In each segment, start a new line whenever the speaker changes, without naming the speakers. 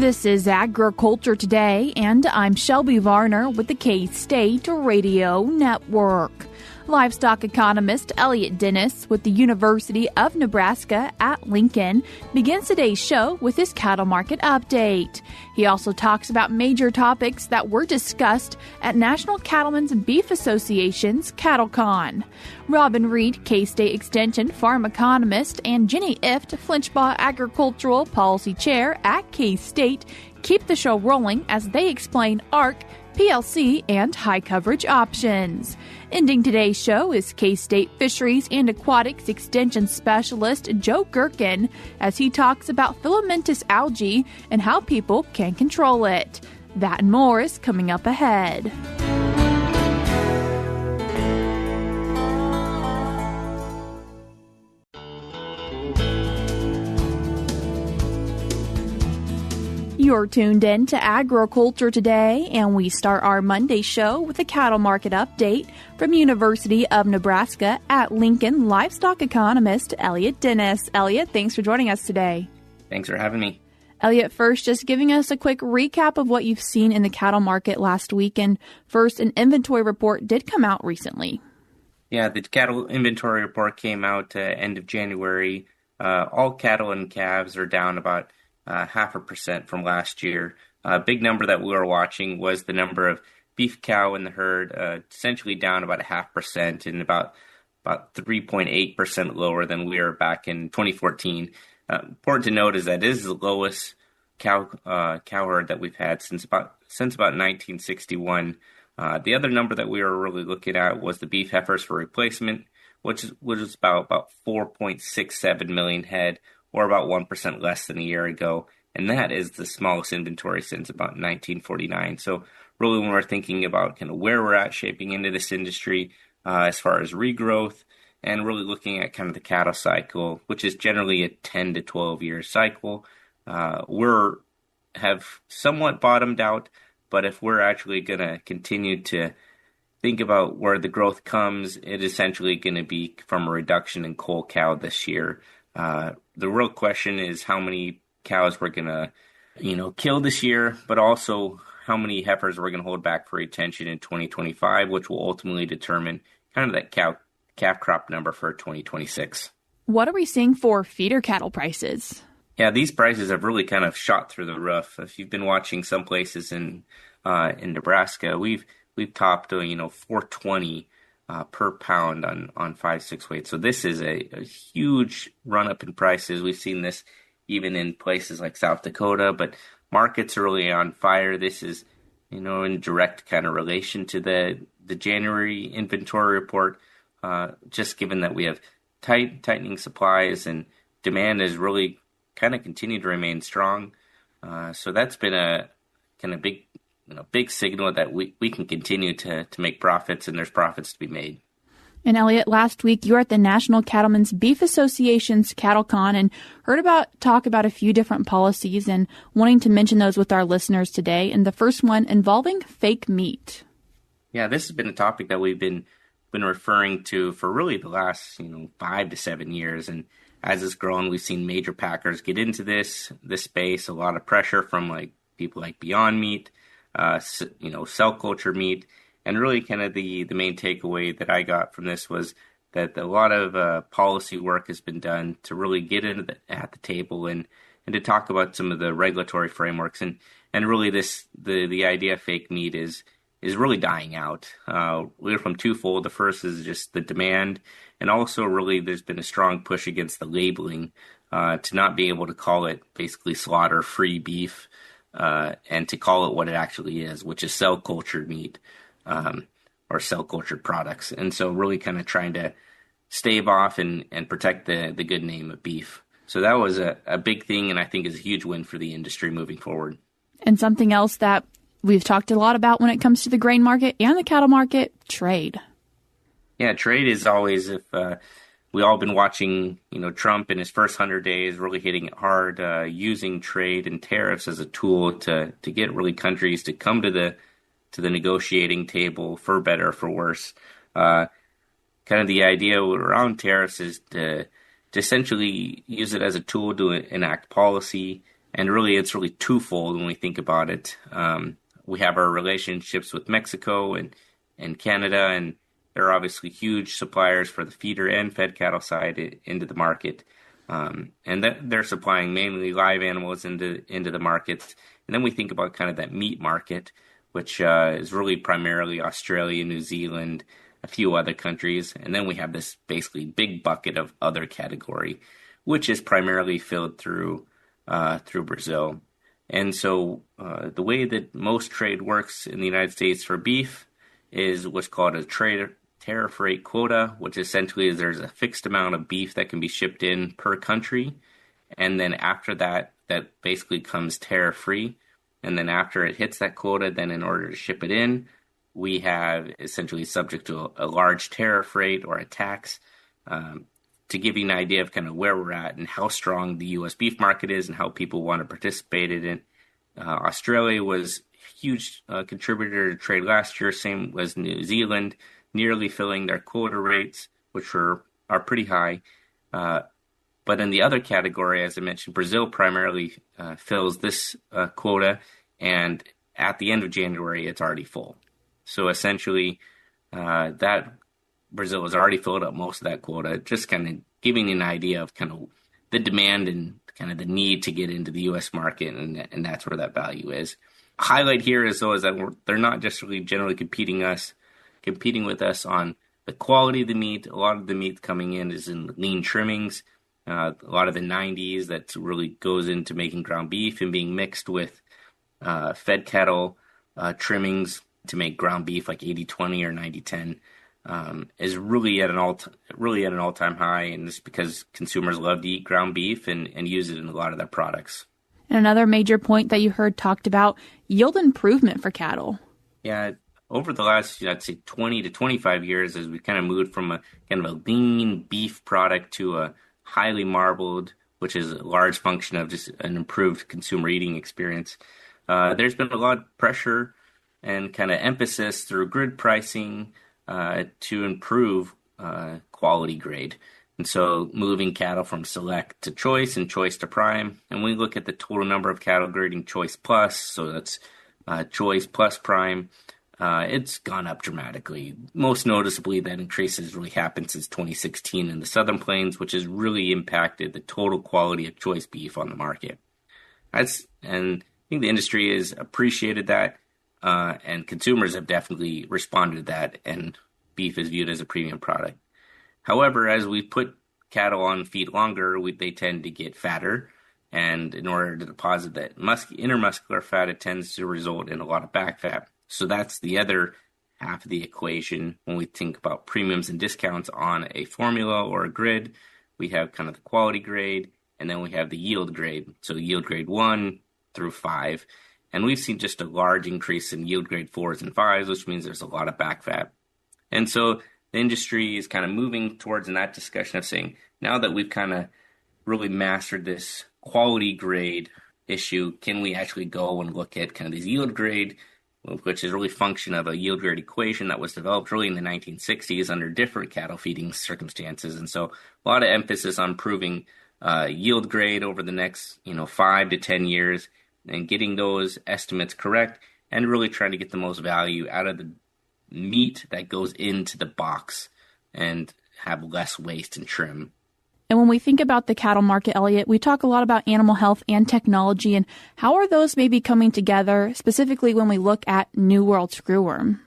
This is Agriculture Today, and I'm Shelby Varner with the K-State Radio Network. Livestock economist Elliott Dennis with the University of Nebraska-Lincoln begins today's show with his cattle market update. He also talks about major topics that were discussed at National Cattlemen's Beef Association's CattleCon. Robin Reid, K-State Extension farm economist, and Jenny Ifft, Flinchbaugh Agricultural Policy Chair at K-State, keep the show rolling as they explain ARC, PLC, and high coverage options. Ending today's show is K-State Fisheries and Aquatics Extension Specialist Joe Gerken as he talks about filamentous algae and how people can control it. That and more is coming up ahead. You're tuned in to Agriculture Today, and we start our Monday show with a cattle market update from University of Nebraska-Lincoln livestock economist Elliott Dennis. Elliott, thanks for joining us today.
Thanks for having me.
Elliott, first, just giving us a quick recap of what you've seen in the cattle market last week. And first, an inventory report did come out recently.
Yeah, the cattle inventory report came out end of January. All cattle and calves are down about 0.5% from last year. A big number that we were watching was the number of beef cow in the herd, essentially down about 0.5% and about 3.8% lower than we were back in 2014. Important to note is that this is the lowest cow herd that we've had since about 1961. The other number that we were really looking at was the beef heifers for replacement, which was about 4.67 million head, or about 1% less than a year ago. And that is the smallest inventory since about 1949. So really when we're thinking about kind of where we're at shaping into this industry as far as regrowth, and really looking at kind of the cattle cycle, which is generally a 10 to 12 year cycle, have somewhat bottomed out. But if we're actually going to continue to think about where the growth comes, it is essentially going to be from a reduction in cull cow this year. The real question is how many cows we're going to, kill this year, but also how many heifers we're going to hold back for retention in 2025, which will ultimately determine kind of that calf crop number for 2026.
What are we seeing for feeder cattle prices?
Yeah, these prices have really kind of shot through the roof. If you've been watching some places in Nebraska, we've topped, $4.20 per pound on 5/6 weight. So this is a huge run up in prices. We've seen this even in places like South Dakota, but markets are really on fire. This is, in direct kind of relation to the January inventory report, just given that we have tightening supplies and demand has really kind of continued to remain strong. So that's been a kind of big signal that we can continue to make profits, and there's profits to be made.
And Elliott, last week you were at the National Cattlemen's Beef Association's CattleCon and heard talk about a few different policies and wanting to mention those with our listeners today. And the first one involving fake meat. Yeah,
this has been a topic that we've been referring to for really the last 5 to 7 years. And as it's grown, we've seen major packers get into this space. A lot of pressure from people like Beyond Meat, cell culture meat, and really kind of the main takeaway that I got from this was that a lot of policy work has been done to really get at the table and to talk about some of the regulatory frameworks and really the idea of fake meat is really dying out. We're from twofold. The first is just the demand, and also really there's been a strong push against the labeling to not be able to call it basically slaughter-free beef. And to call it what it actually is, which is cell-cultured meat or cell-cultured products. And so really kind of trying to stave off and protect the good name of beef. So that was a big thing, and I think is a huge win for the industry moving forward.
And something else that we've talked a lot about when it comes to the grain market and the cattle market, trade.
Yeah, trade is always, if we all been watching, Trump in his first 100 days really hitting it hard, using trade and tariffs as a tool to get really countries to come to the negotiating table for better or for worse. Kind of the idea around tariffs is to essentially use it as a tool to enact policy And really, it's really twofold when we think about it. We have our relationships with Mexico and Canada, and they're obviously huge suppliers for the feeder and fed cattle side into the market. And that they're supplying mainly live animals into the markets. And then we think about kind of that meat market, which is really primarily Australia, New Zealand, a few other countries. And then we have this basically big bucket of other category, which is primarily filled through Brazil. And so the way that most trade works in the United States for beef is what's called a tariff rate quota, which essentially is there's a fixed amount of beef that can be shipped in per country. And then after that, that basically comes tariff free. And then after it hits that quota, then in order to ship it in, we have essentially subject to a large tariff rate or a tax. To give you an idea of kind of where we're at and how strong the U.S. beef market is and how people want to participate in it. Australia was a huge contributor to trade last year, same as New Zealand, nearly filling their quota rates, which are pretty high. But in the other category, as I mentioned, Brazil primarily fills this quota, and at the end of January, it's already full. So essentially, that Brazil has already filled up most of that quota, just kind of giving you an idea of kind of the demand and kind of the need to get into the U.S. market, and that's where that value is. Highlight here is that they're not just really generally competing with us on the quality of the meat. A lot of the meat coming in is in lean trimmings. A lot of the 90s that really goes into making ground beef and being mixed with fed cattle trimmings to make ground beef like 80-20 or 90-10. Is really at an all-time high, and it's because consumers love to eat ground beef and use it in a lot of their products.
And another major point that you heard talked about, yield improvement for cattle.
Yeah, over the last, I'd say 20 to 25 years, as we kind of moved from a kind of a lean beef product to a highly marbled, which is a large function of just an improved consumer eating experience. There's been a lot of pressure and kind of emphasis through grid pricing to improve quality grade. And so moving cattle from select to choice and choice to prime. And we look at the total number of cattle grading choice plus, so that's choice plus prime. It's gone up dramatically. Most noticeably, that increase has really happened since 2016 in the Southern Plains, which has really impacted the total quality of choice beef on the market. And I think the industry has appreciated that. And consumers have definitely responded to that, and beef is viewed as a premium product. However, as we put cattle on feed longer, they tend to get fatter, and in order to deposit that intermuscular fat, it tends to result in a lot of back fat. So that's the other half of the equation when we think about premiums and discounts on a formula or a grid. We have kind of the quality grade, and then we have the yield grade. So yield grade 1 through 5. And we've seen just a large increase in yield grade 4s and 5s, which means there's a lot of back fat. And so the industry is kind of moving towards in that discussion of saying, now that we've kind of really mastered this quality grade issue, can we actually go and look at kind of these yield grade, which is really a function of a yield grade equation that was developed really in the 1960s under different cattle feeding circumstances. And so a lot of emphasis on improving yield grade over the next 5 to 10 years, and getting those estimates correct and really trying to get the most value out of the meat that goes into the box and have less waste and trim.
And when we think about the cattle market, Elliott, we talk a lot about animal health and technology, and how are those maybe coming together, specifically when we look at New World screwworm?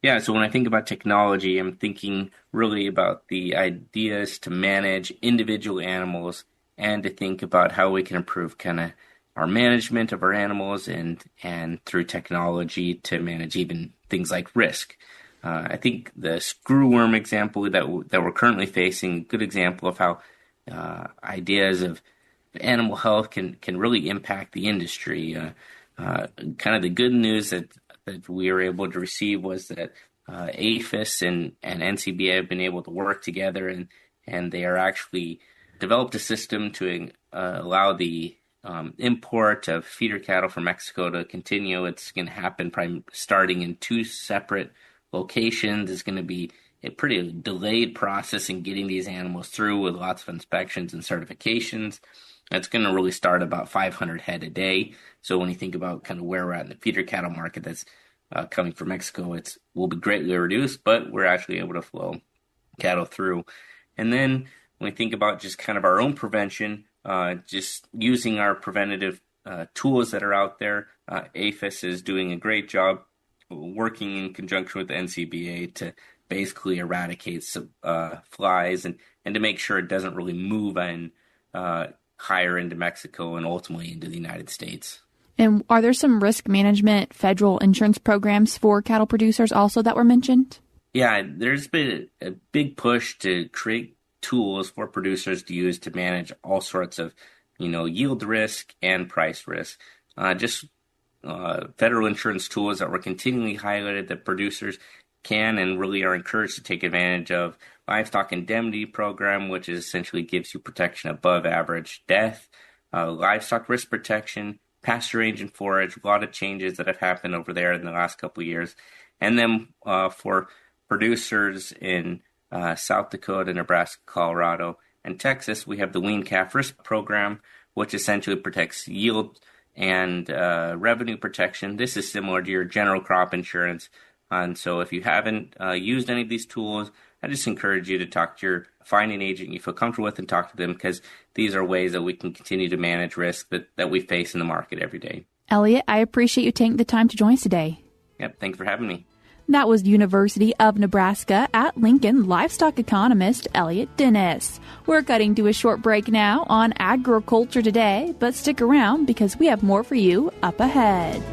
Yeah, so when I think about technology, I'm thinking really about the ideas to manage individual animals and to think about how we can improve kind of our management of our animals and through technology to manage even things like risk. I think the screwworm example that we're currently facing, a good example of how ideas of animal health can really impact the industry. Kind of the good news that we were able to receive was that APHIS and NCBA have been able to work together, and they are actually developed a system to allow the import of feeder cattle from Mexico to continue. It's going to happen starting in 2 separate locations. It's going to be a pretty delayed process in getting these animals through with lots of inspections and certifications. That's going to really start about 500 head a day. So when you think about kind of where we're at in the feeder cattle market that's coming from Mexico, it will be greatly reduced, but we're actually able to flow cattle through. And then when we think about just kind of our own prevention, just using our preventative tools that are out there, APHIS is doing a great job working in conjunction with the NCBA to basically eradicate flies and to make sure it doesn't really move in higher into Mexico and ultimately into the United States.
And are there some risk management federal insurance programs for cattle producers also that were mentioned?
Yeah, there's been a big push to create tools for producers to use to manage all sorts of, yield risk and price risk. Federal insurance tools that were continually highlighted that producers can and really are encouraged to take advantage of. Livestock indemnity program, which essentially gives you protection above average death, livestock risk protection, pasture range and forage, a lot of changes that have happened over there in the last couple of years. And then for producers in South Dakota, Nebraska, Colorado, and Texas, we have the wean calf risk program, which essentially protects yield and revenue protection. This is similar to your general crop insurance. And so if you haven't used any of these tools, I just encourage you to find an agent you feel comfortable with and talk to them, because these are ways that we can continue to manage risk that we face in the market every day.
Elliott, I appreciate you taking the time to join us today.
Yep, thanks for having me.
That was University of Nebraska at Lincoln livestock economist Elliott Dennis. We're cutting to a short break now on Agriculture Today, but stick around because we have more for you up ahead.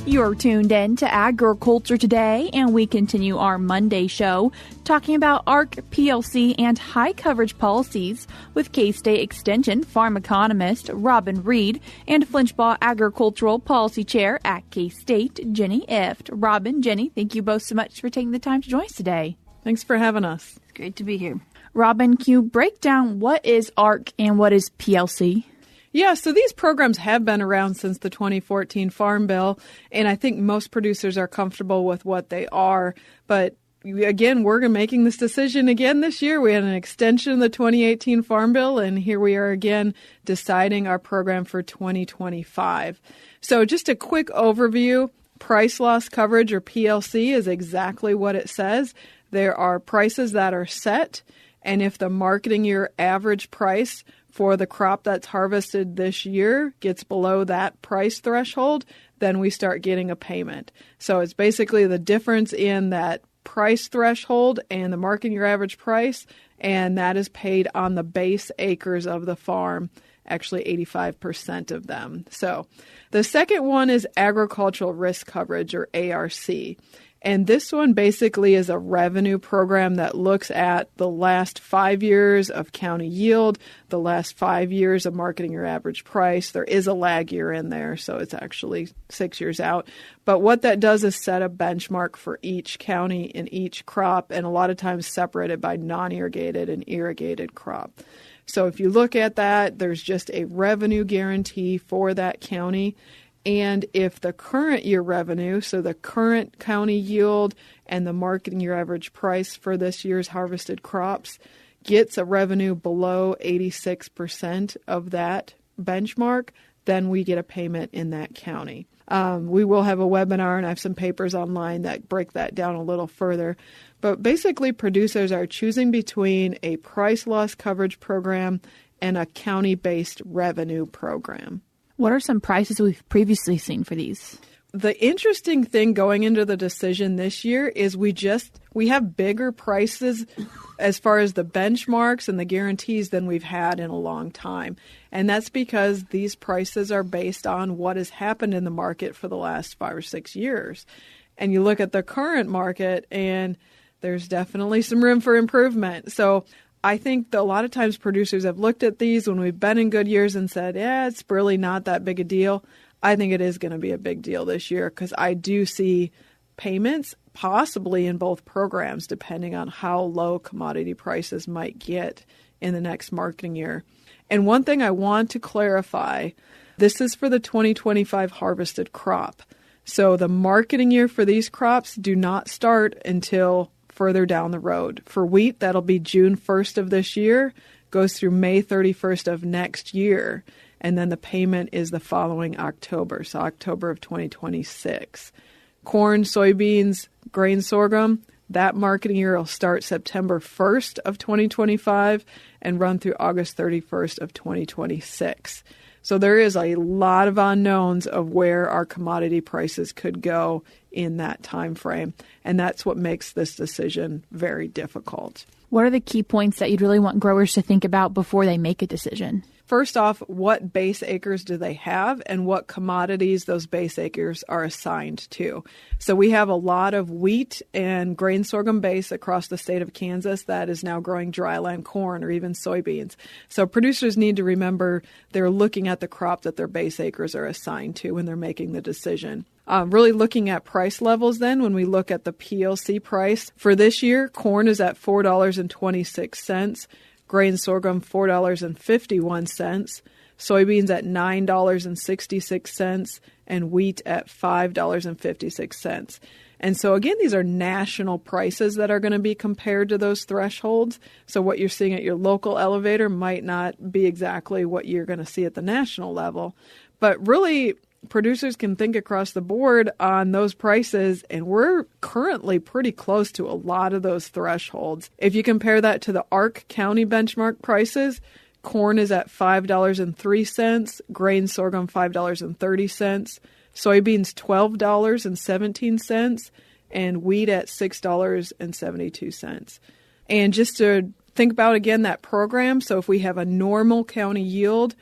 You're tuned in to Agriculture Today, and we continue our Monday show talking about ARC, PLC, and high coverage policies with K-State Extension Farm Economist Robin Reid and Flinchbaugh Agricultural Policy Chair at K-State, Jenny Ifft. Robin, Jenny, thank you both so much for taking the time to join us today.
Thanks for having us.
It's great to be here.
Robin, can you break down what is ARC and what is PLC?
Yeah, so these programs have been around since the 2014 Farm Bill, and I think most producers are comfortable with what they are. But again, we're making this decision again this year. We had an extension of the 2018 Farm Bill, and here we are again deciding our program for 2025. So just a quick overview. Price loss coverage, or PLC, is exactly what it says. There are prices that are set, and if the marketing year average price for the crop that's harvested this year gets below that price threshold, then we start getting a payment. So it's basically the difference in that price threshold and the marketing year average price, and that is paid on the base acres of the farm, actually 85% of them. So the second one is agricultural risk coverage, or ARC. And this one basically is a revenue program that looks at the last 5 years of county yield, the last 5 years of marketing your average price. There is a lag year in there, so it's actually 6 years out. But what that does is set a benchmark for each county in each crop, and a lot of times separated by non-irrigated and irrigated crop. So if you look at that, there's just a revenue guarantee for that county. And if the current year revenue, so the current county yield and the marketing year average price for this year's harvested crops gets a revenue below 86% of that benchmark, then we get a payment in that county. We will have a webinar, and I have some papers online that break that down a little further. But basically, producers are choosing between a price loss coverage program and a county-based revenue program.
What are some prices we've previously seen for these?
The interesting thing going into the decision this year is we have bigger prices as far as the benchmarks and the guarantees than we've had in a long time. And that's because these prices are based on what has happened in the market for the last 5 or 6 years. And you look at the current market, and there's definitely some room for improvement. So I think that a lot of times producers have looked at these when we've been in good years and said, yeah, it's really not that big a deal. I think it is going to be a big deal this year, because I do see payments possibly in both programs, depending on how low commodity prices might get in the next marketing year. And one thing I want to clarify, this is for the 2025 harvested crop. So the marketing year for these crops do not start until further down the road. For wheat, that'll be June 1st of this year, goes through May 31st of next year, and then the payment is the following October, so October of 2026. Corn, soybeans, grain, sorghum, that marketing year will start September 1st of 2025 and run through August 31st of 2026. So there is a lot of unknowns of where our commodity prices could go in that time frame, and that's what makes this decision very difficult.
What are the key points that you'd really want growers to think about before they make a decision?
First off, what base acres do they have and what commodities those base acres are assigned to? So we have a lot of wheat and grain sorghum base across the state of Kansas that is now growing dryland corn or even soybeans. So producers need to remember they're looking at the crop that their base acres are assigned to when they're making the decision. Really looking at price levels then, when we look at the PLC price for this year, corn is at $4.26. Grain sorghum, $4.51, soybeans at $9.66, and wheat at $5.56. And so again, these are national prices that are going to be compared to those thresholds. So what you're seeing at your local elevator might not be exactly what you're going to see at the national level. But really, producers can think across the board on those prices, and we're currently pretty close to a lot of those thresholds. If you compare that to the Ark County benchmark prices, corn is at $5.03, grain sorghum $5.30, soybeans $12.17, and wheat at $6.72. And just to think about again that program, so if we have a normal county yield,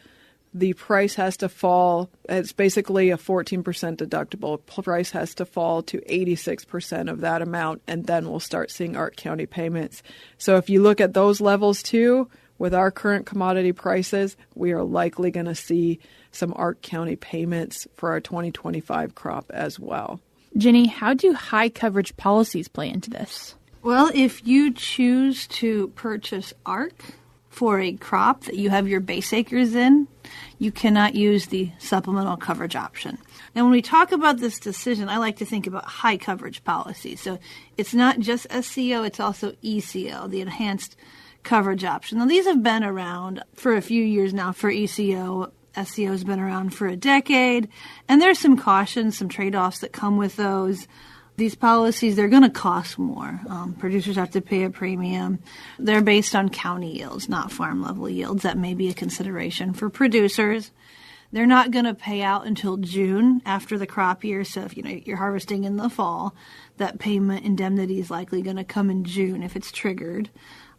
the price has to fall. It's basically a 14% deductible. Price has to fall to 86% of that amount, and then we'll start seeing Ark County payments. So if you look at those levels too, with our current commodity prices, we are likely going to see some Ark County payments for our 2025 crop as well.
Jenny, how do high coverage policies play into this?
Well, if you choose to purchase Ark for a crop that you have your base acres in, you cannot use the supplemental coverage option. Now, when we talk about this decision, I like to think about high coverage policy. So it's not just SCO, it's also ECO, the enhanced coverage option. Now, these have been around for a few years now for ECO. SCO has been around for a decade, and there's some cautions, some trade-offs that come with those. These policies, they're going to cost more. Producers have to pay a premium. They're based on county yields, not farm-level yields. That may be a consideration for producers. They're not going to pay out until June after the crop year. So if you're harvesting in the fall, that payment indemnity is likely going to come in June if it's triggered.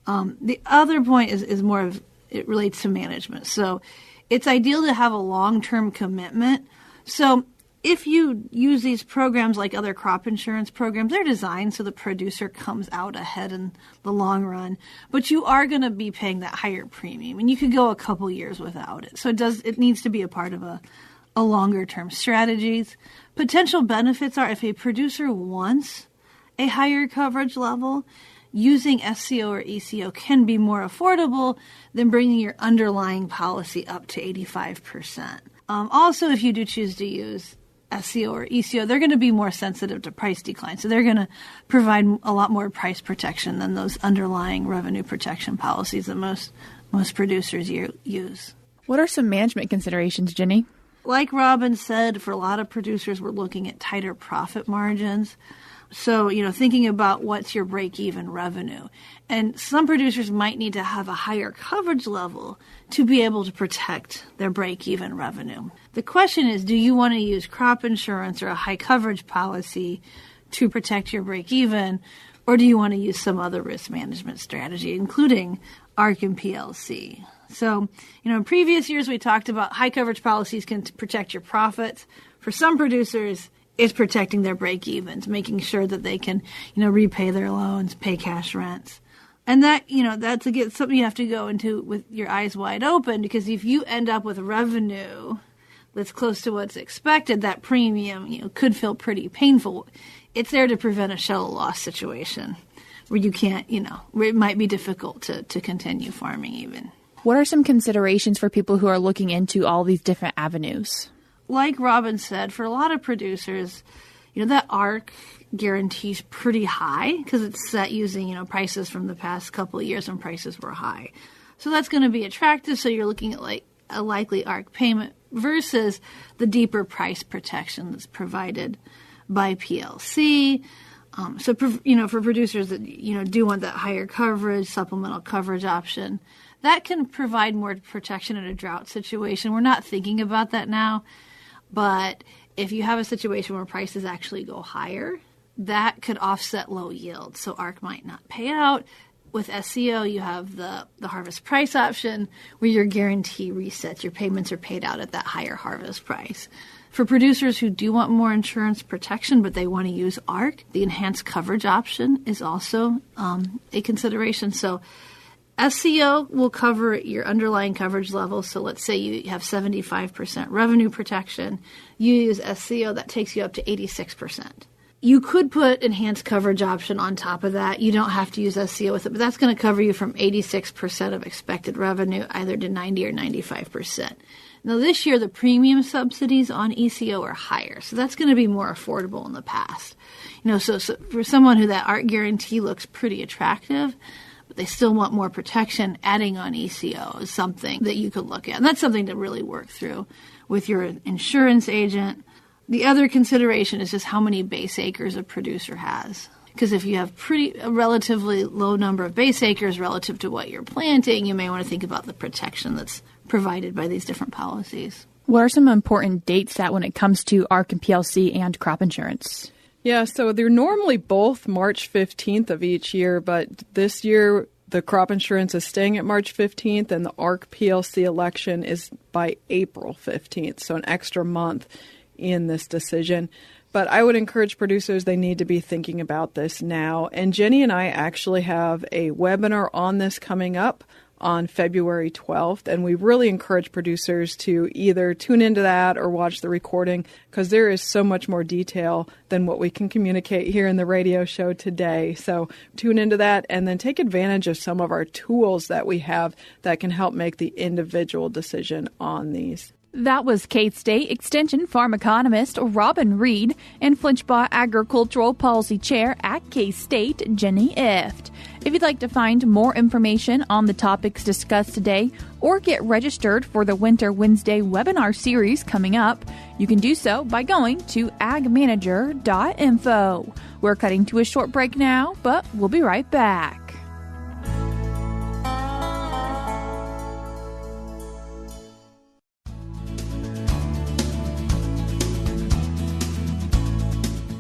The other point is more of it relates to management. So it's ideal to have a long-term commitment. So if you use these programs like other crop insurance programs, they're designed so the producer comes out ahead in the long run. But you are going to be paying that higher premium, and you could go a couple years without it. So it needs to be a part of a longer-term strategies. Potential benefits are if a producer wants a higher coverage level, using SCO or ECO can be more affordable than bringing your underlying policy up to 85%. Also, if you do choose to use SCO or ECO, they're going to be more sensitive to price decline. So they're going to provide a lot more price protection than those underlying revenue protection policies that most producers use.
What are some management considerations, Jenny?
Like Robin said, for a lot of producers, we're looking at tighter profit margins. So, thinking about what's your break-even revenue. And some producers might need to have a higher coverage level to be able to protect their break-even revenue. The question is, do you want to use crop insurance or a high coverage policy to protect your break-even, or do you want to use some other risk management strategy, including ARC and PLC? So, in previous years, we talked about high coverage policies can protect your profits. For some producers, it's protecting their break-evens, making sure that they can, repay their loans, pay cash rents. And that, that's something you have to go into with your eyes wide open, because if you end up with revenue that's close to what's expected, that premium, could feel pretty painful. It's there to prevent a shell loss situation where you can't, where it might be difficult to continue farming even.
What are some considerations for people who are looking into all these different avenues?
Like Robin said, for a lot of producers, that ARC guarantee is pretty high because it's set using, prices from the past couple of years when prices were high. So that's going to be attractive. So you're looking at like a likely ARC payment versus the deeper price protection that's provided by PLC. For producers that, do want that higher coverage, supplemental coverage option, that can provide more protection in a drought situation. We're not thinking about that now, but if you have a situation where prices actually go higher, that could offset low yield. So ARC might not pay out. With SCO, you have the harvest price option where your guarantee resets. Your payments are paid out at that higher harvest price. For producers who do want more insurance protection, but they want to use ARC, the enhanced coverage option is also a consideration. So SCO will cover your underlying coverage level. So let's say you have 75% revenue protection. You use SCO, that takes you up to 86%. You could put enhanced coverage option on top of that. You don't have to use SCO with it, but that's going to cover you from 86% of expected revenue either to 90 or 95%. Now this year, the premium subsidies on ECO are higher, so that's going to be more affordable in the past. So for someone who that ARC guarantee looks pretty attractive, but they still want more protection, adding on ECO is something that you could look at. And that's something to really work through with your insurance agent. The other consideration is just how many base acres a producer has. Because if you have a relatively low number of base acres relative to what you're planting, you may want to think about the protection that's provided by these different policies.
What are some important dates that when it comes to ARC and PLC and crop insurance?
Yeah, so they're normally both March 15th of each year, but this year the crop insurance is staying at March 15th and the ARC PLC election is by April 15th, so an extra month in this decision. But I would encourage producers, they need to be thinking about this now. And Jenny and I actually have a webinar on this coming up on February 12th. And we really encourage producers to either tune into that or watch the recording because there is so much more detail than what we can communicate here in the radio show today. So tune into that and then take advantage of some of our tools that we have that can help make the individual decision on these.
That was K-State Extension Farm Economist Robin Reid and Flinchbaugh Agricultural Policy Chair at K-State, Jenny Ifft. If you'd like to find more information on the topics discussed today or get registered for the Winter Wednesday webinar series coming up, you can do so by going to AgManager.info. We're cutting to a short break now, but we'll be right back.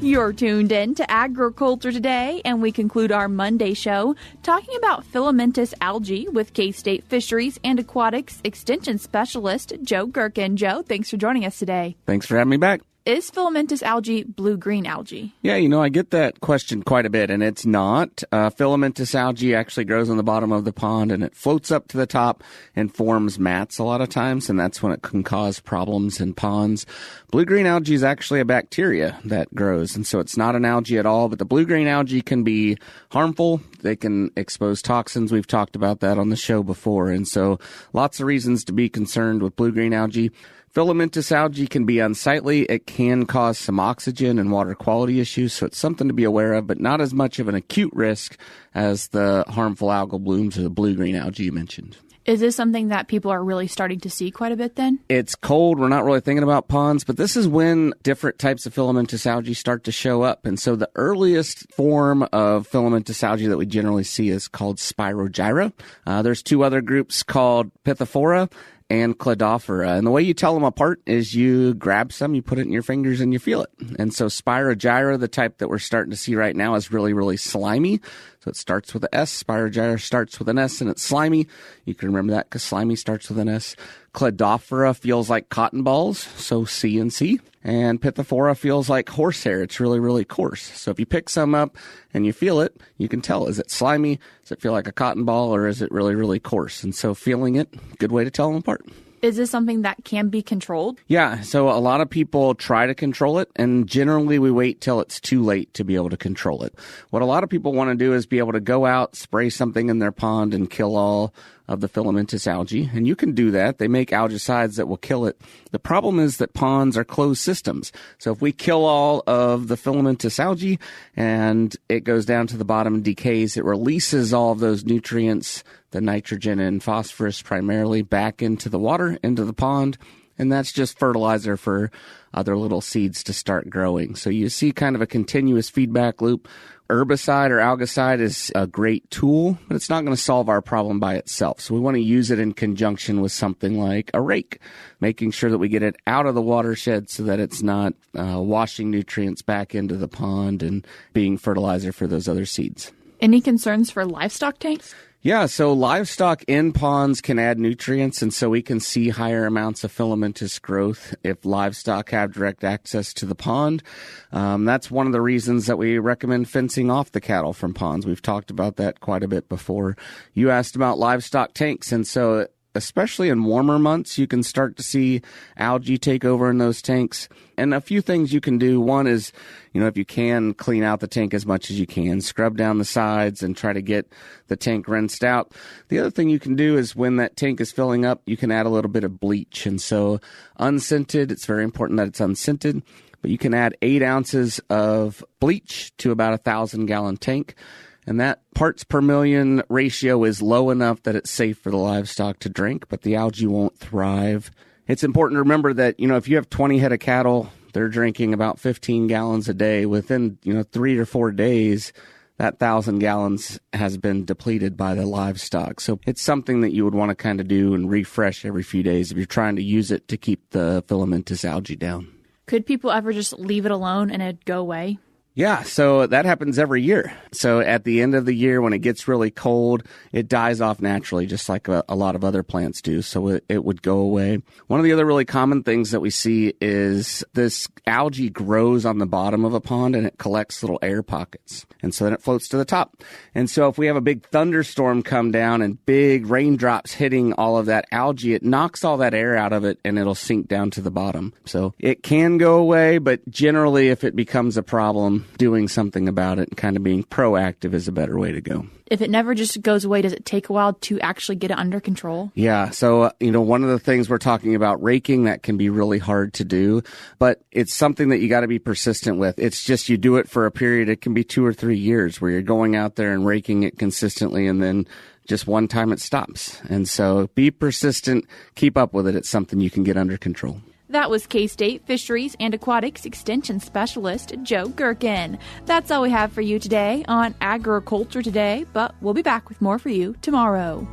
You're tuned in to Agriculture Today, and we conclude our Monday show talking about filamentous algae with K-State Fisheries and Aquatics Extension Specialist Joe Gerken. Joe, thanks for joining us today.
Thanks for having me back.
Is filamentous algae blue-green algae?
Yeah, I get that question quite a bit, and it's not. Filamentous algae actually grows on the bottom of the pond, and it floats up to the top and forms mats a lot of times, and that's when it can cause problems in ponds. Blue-green algae is actually a bacteria that grows, and so it's not an algae at all, but the blue-green algae can be harmful. They can expose toxins. We've talked about that on the show before, and so lots of reasons to be concerned with blue-green algae. Filamentous algae can be unsightly. It can cause some oxygen and water quality issues, so it's something to be aware of, but not as much of an acute risk as the harmful algal blooms or the blue-green algae you mentioned.
Is this something that people are really starting to see quite a bit then?
It's cold. We're not really thinking about ponds, but this is when different types of filamentous algae start to show up. And so the earliest form of filamentous algae that we generally see is called Spirogyra. There's two other groups called Pithophora and Cladophora. And the way you tell them apart is you grab some, you put it in your fingers, and you feel it. And so Spirogyra, the type that we're starting to see right now, is really, really slimy. So it starts with an S. Spirogyra starts with an S, and it's slimy. You can remember that because slimy starts with an S. Cladophora feels like cotton balls, so C and C. And Pithophora feels like horsehair. It's really, really coarse. So if you pick some up and you feel it, you can tell, is it slimy? Does it feel like a cotton ball, or is it really, really coarse? And so feeling it, good way to tell them apart.
Is this something that can be controlled?
Yeah, so a lot of people try to control it, and generally we wait till it's too late to be able to control it. What a lot of people want to do is be able to go out, spray something in their pond, and kill all of the filamentous algae, and you can do that. They make algicides that will kill it. The problem is that ponds are closed systems. So if we kill all of the filamentous algae and it goes down to the bottom and decays, it releases all of those nutrients, the nitrogen and phosphorus primarily, back into the water, into the pond, and that's just fertilizer for other little seeds to start growing. So you see kind of a continuous feedback loop. Herbicide or algicide is a great tool, but it's not going to solve our problem by itself. So we want to use it in conjunction with something like a rake, making sure that we get it out of the watershed so that it's not washing nutrients back into the pond and being fertilizer for those other seeds.
Any concerns for livestock tanks?
Yeah, so livestock in ponds can add nutrients, and so we can see higher amounts of filamentous growth if livestock have direct access to the pond. That's one of the reasons that we recommend fencing off the cattle from ponds. We've talked about that quite a bit before. You asked about livestock tanks, and so especially in warmer months, you can start to see algae take over in those tanks. And a few things you can do. One is, if you can, clean out the tank as much as you can, scrub down the sides and try to get the tank rinsed out. The other thing you can do is when that tank is filling up, you can add a little bit of bleach. And so unscented, it's very important that it's unscented, but you can add 8 ounces of bleach to about 1,000-gallon tank. And that parts per million ratio is low enough that it's safe for the livestock to drink, but the algae won't thrive. It's important to remember that, if you have 20 head of cattle, they're drinking about 15 gallons a day. Within, 3 or 4 days, that 1,000 gallons has been depleted by the livestock. So it's something that you would want to kind of do and refresh every few days if you're trying to use it to keep the filamentous algae down.
Could people ever just leave it alone and it'd go away?
Yeah, so that happens every year. So at the end of the year, when it gets really cold, it dies off naturally, just like a lot of other plants do. So it would go away. One of the other really common things that we see is this algae grows on the bottom of a pond and it collects little air pockets. And so then it floats to the top. And so if we have a big thunderstorm come down and big raindrops hitting all of that algae, it knocks all that air out of it and it'll sink down to the bottom. So it can go away, but generally if it becomes a problem, doing something about it and kind of being proactive is a better way to go.
If it never just goes away, does it take a while to actually get it under control?
Yeah. So, one of the things we're talking about raking, that can be really hard to do, but it's something that you got to be persistent with. It's just you do it for a period. It can be 2 or 3 years where you're going out there and raking it consistently, and then just one time it stops. And so be persistent, keep up with it. It's something you can get under control.
That was K-State Fisheries and Aquatics Extension Specialist Joe Gerken. That's all we have for you today on Agriculture Today, but we'll be back with more for you tomorrow.